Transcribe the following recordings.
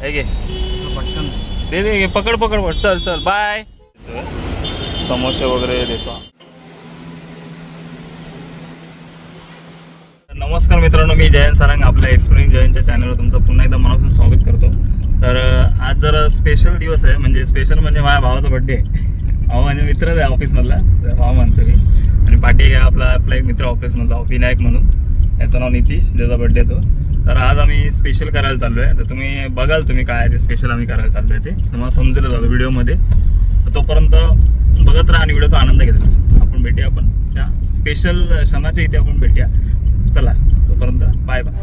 है गे पटकन दे पकड पकड चल चल बाय। समोसे वगैरे देतो। नमस्कार मित्रांनो, मी जयंत सारंग आपल्या एक्सप्लोरिंग जयंतच्या चॅनलवर तुमचं पुन्हा एकदा मनापासून स्वागत करतो। तर आज जरा स्पेशल दिवस आहे, म्हणजे स्पेशल म्हणजे माझ्या भावाचा बर्थडे आहे। भाऊ म्हणजे मित्रच आहे ऑफिसमधला, भाऊ म्हणतो मी, आणि पाठी आपला एक मित्र ऑफिसमधला विनायक म्हणून, त्याचं नाव नितीश, त्याचा बर्थडे तो। तर आज आम्ही स्पेशल करायला चाललो आहे, तर तुम्ही बघाल तुम्ही काय ते स्पेशल आम्ही करायला चाललो आहे ते तुम्हाला समजेल जातं व्हिडिओमध्ये। तर तोपर्यंत बघत राहा आणि व्हिडिओचा आनंद घेत राहा। आपण भेटूया आपण त्या स्पेशल क्षणाच्या इथे आपण भेटूया। चला तोपर्यंत बाय बाय।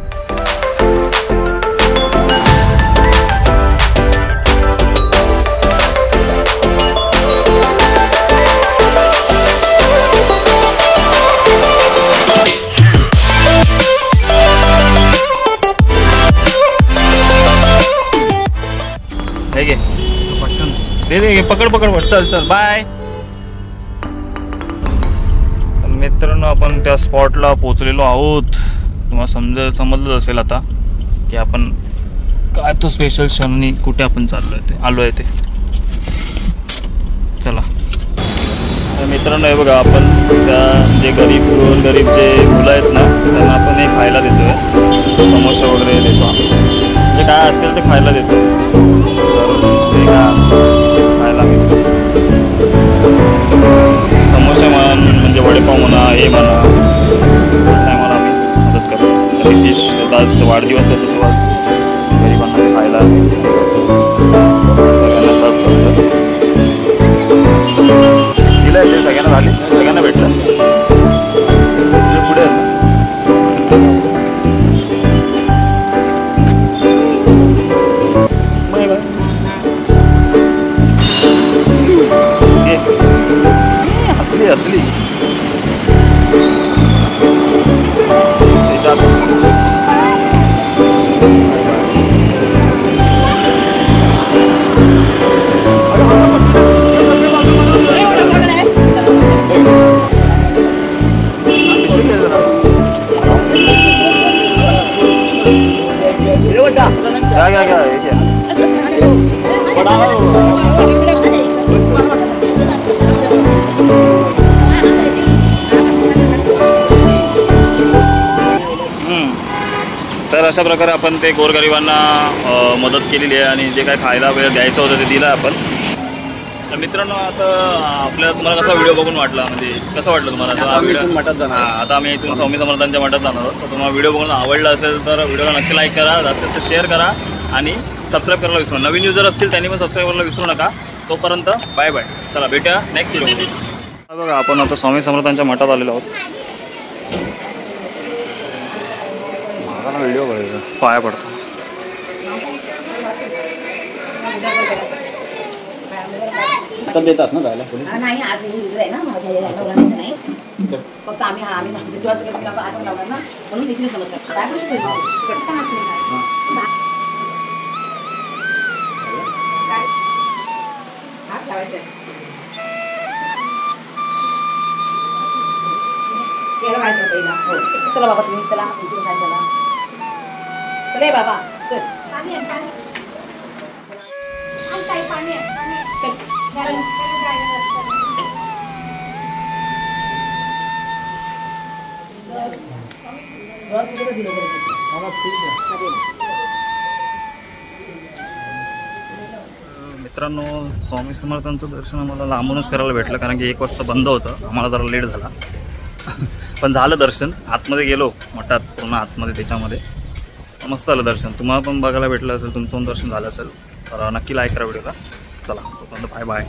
दे पकड पकड चल चल बाय। मित्रांनो, आपण त्या स्पॉटला पोहोचलेलो आहोत। तुम्हाला समजलं असेल आता की आपण काय तो स्पेशल क्षणी कुठे आपण चाललोय ते आलो आहे ते। चला मित्रांनो, हे बघा, आपण त्या जे गरीब जे मुलं आहेत ना, त्यांना आपण हे खायला देतोय। समोसे वगैरे देतो, जे काय असेल ते खायला देतो। खायला समोसे म्हणजे वडेपाव म्हणा, हे म्हणा, टायमाला आम्ही मदत करतो। नितीश आज वाढदिवस आहे, तो आज गरिबांना खायला सगळ्यांना सर्व करतो। दिलं आहे ते सगळ्यांना, झाली सगळ्यांना भेटलं। पुढे असली तर अशा प्रकारे आपण ते गोरगरिबांना मदत केलेली आहे, आणि जे काय खायला वेळ द्यायचं होतं ते दिलं आपण। तर मित्रांनो, आता तुम्हाला कसा व्हिडिओ बघून वाटला, म्हणजे कसं वाटलं तुम्हाला हा व्हिडिओ? मठात जाणार, आता आम्ही इथून स्वामी समर्थांच्या मठात जाणार आहोत। तर तुम्हाला व्हिडिओ बघून आवडला असेल तर व्हिडिओला नक्की लाईक करा, जास्तीत जास्त शेअर करा, आणि सबस्क्राईब करायला विसरू नका। नवीन युजर असतील त्यांनी पण सबस्क्राईब करायला विसरू नका। तोपर्यंत बाय बाय, चला भेटूया नेक्स्ट व्हिडिओमध्ये। बघा, आपण आता स्वामी समर्थांच्या मठात आलेलो आहोत। व्हिडिओ बघायचा, पाया पडतो। आता देतात ना जायला पुढे? नाही, आज आहे ना, नाही फक्त आम्ही लावणार ना, म्हणून देखील नमस्कार चला बाबा, तुम्ही चला चला चले बाबा, चल पाणी आहे, पाणी पाणी मित्रांनो, स्वामी समर्थांचं दर्शन आम्हाला लांबूनच करायला भेटलं, कारण की 1 वाजता बंद होतं, आम्हाला जरा लेट झाला। पण झालं दर्शन, आतमध्ये गेलो मठात, पूर्ण आतमध्ये त्याच्यामध्ये मस्त झालं दर्शन। तुम्हाला पण बघायला भेटलं असेल, तुमचं पण दर्शन झालं असेल, तर नक्की लाईक करा व्हिडिओला। चला तोपर्यंत बाय बाय।